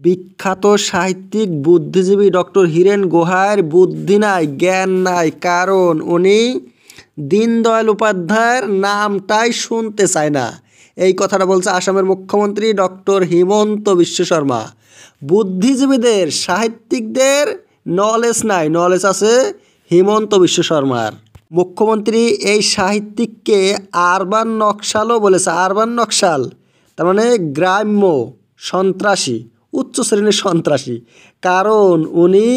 বিখ্যাত সাহিত্যিক বুদ্ধিজীবী ডক্টর হীরেন গুহার বুদ্ধি নাই, জ্ঞান নাই, কারণ উনি দীনদয়াল উপাধ্যায়ের নামটাই শুনতে চায় না। এই কথাটা বলছে আসামের মুখ্যমন্ত্রী ডক্টর হিমন্ত বিশ্ব শর্মা। বুদ্ধিজীবীদের, সাহিত্যিকদের নলেজ নাই, নলেজ আছে হিমন্ত বিশ্ব শর্মার। মুখ্যমন্ত্রী এই সাহিত্যিককে আরবান নকশালও বলেছে। আরবান নকশাল তার মানে গ্রাম্য সন্ত্রাসী, উচ্চ শ্রেণীর সন্ত্রাসী। কারণ উনি,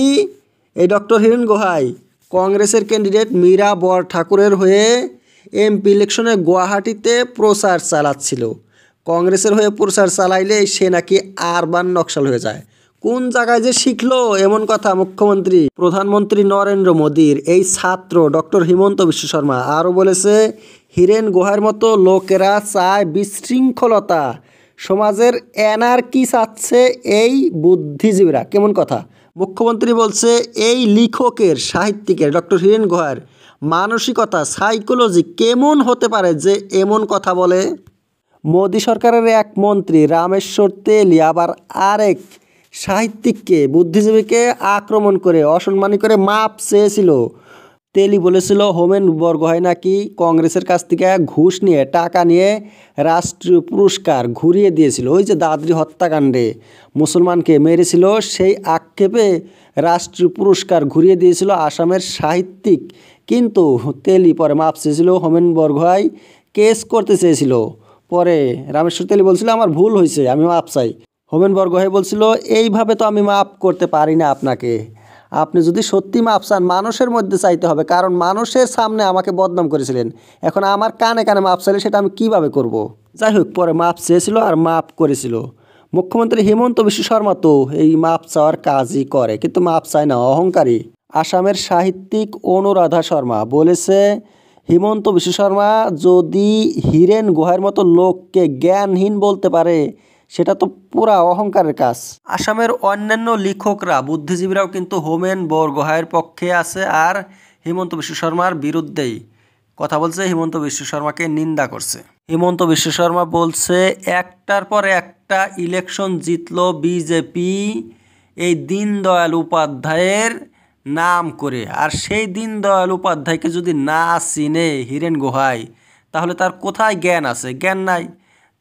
এই ডক্টর হীরেন গুহাই কংগ্রেসের ক্যান্ডিডেট মীরা বরঠাকুরের হয়ে এমপি ইলেকশনে গুয়াহাটিতে প্রচার চালাচ্ছিল। কংগ্রেসের হয়ে প্রচার চালাইলে সে নাকি আরবান নকশাল হয়ে যায়। কোন জায়গায় যে শিখলো এমন কথা মুখ্যমন্ত্রী, প্রধানমন্ত্রী নরেন্দ্র মোদীর এই ছাত্র ডক্টর হিমন্ত বিশ্ব শর্মা। আরও বলেছে, হীরেন গুহার মতো লোকেরা চায় বিশৃঙ্খলতা, সমাজের অ্যানার্কি চাচ্ছে এই বুদ্ধিজীবীরা। কেমন কথা! মুখ্যমন্ত্রী বলছে এই লেখকের, সাহিত্যিকের ডক্টর হীরেন গুহার মানসিকতা, সাইকোলজি কেমন হতে পারে যে এমন কথা বলে। মোদী সরকারের এক মন্ত্রী রামেশ্বর তেলী আবার আরেক সাহিত্যিককে, বুদ্ধিজীবীকে আক্রমণ করে, অসম্মানী করে মাপ চেয়েছিল। তেলী বলেছিল হোমেন বরগোহাই নাকি কংগ্রেসের কাছ থেকে ঘুষ নিয়ে, টাকা নিয়ে রাষ্ট্রীয় পুরস্কার ঘুরিয়ে দিয়েছিল। ওই যে দাদরি হত্যাকাণ্ডে মুসলমানকে মেরেছিল, সেই আক্ষেপে রাষ্ট্রীয় পুরস্কার ঘুরিয়ে দিয়েছিল আসামের সাহিত্যিক। কিন্তু তেলী পরে মাপ চেয়েছিল, হোমেন বরগোহাই কেস করতে চেয়েছিল। পরে রামেশ্বর তেলী বলছিল আমার ভুল হয়েছে, আমি মাপ চাই। হোমেন বরগোহাই বলছিল এইভাবে তো আমি মাপ করতে পারি না আপনাকে, আপনি যদি সত্যি মাপ চান মানুষের মধ্যে চাইতে হবে, কারণ মানুষের সামনে আমাকে বদনাম করেছিলেন, এখন আমার কানে কানে মাপ চাইলে সেটা আমি কিভাবে করব। যাই হোক, পরে মাপ চেয়েছিল আর মাপ করেছিল। মুখ্যমন্ত্রী হিমন্ত বিশ্ব শর্মা তো এই মাপ চাওয়ার কাজই করে, কিন্তু মাপ চায় না, অহংকারী। আসামের সাহিত্যিক অনুরাধা শর্মা বলেছে হিমন্ত বিশ্ব শর্মা যদি হীরেন গুহার মতো লোককে জ্ঞানহীন বলতে পারে সেটা তো পুরা অহংকারের কাজ। আসামের অন্যান্য লেখকরা, বুদ্ধিজীবীরাও কিন্তু হোমেন বরগোহাইয়ের পক্ষে আছে আর হিমন্ত বিশ্ব শর্মার বিরুদ্ধেই কথা বলছে, হিমন্ত বিশ্ব শর্মাকে নিন্দা করছে। হিমন্ত বিশ্ব শর্মা বলছে একটার পর একটা ইলেকশন জিতলো বিজেপি এই দীনদয়াল উপাধ্যায়ের নাম করে, আর সেই দীনদয়াল উপাধ্যায়কে যদি না চিনে হীরেন গুহাই, তাহলে তার কোথায় জ্ঞান আছে? জ্ঞান নাই।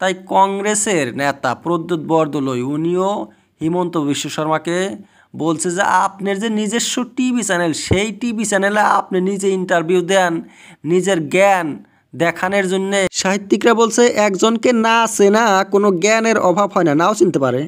তাই কংগ্রেসের নেতা প্রদ্যুৎ বরদলৈ উনিও হিমন্ত বিশ্ব শর্মাকে বলছে যে আপনার যে নিজস্ব টিভি চ্যানেল, সেই টিভি চ্যানেলে আপনি নিজে ইন্টারভিউ দেন নিজের জ্ঞান দেখানোর জন্যে। সাহিত্যিকরা বলছে একজনকে না চেনা কোনো জ্ঞানের অভাব হয় না, নাও চিনতে পারে।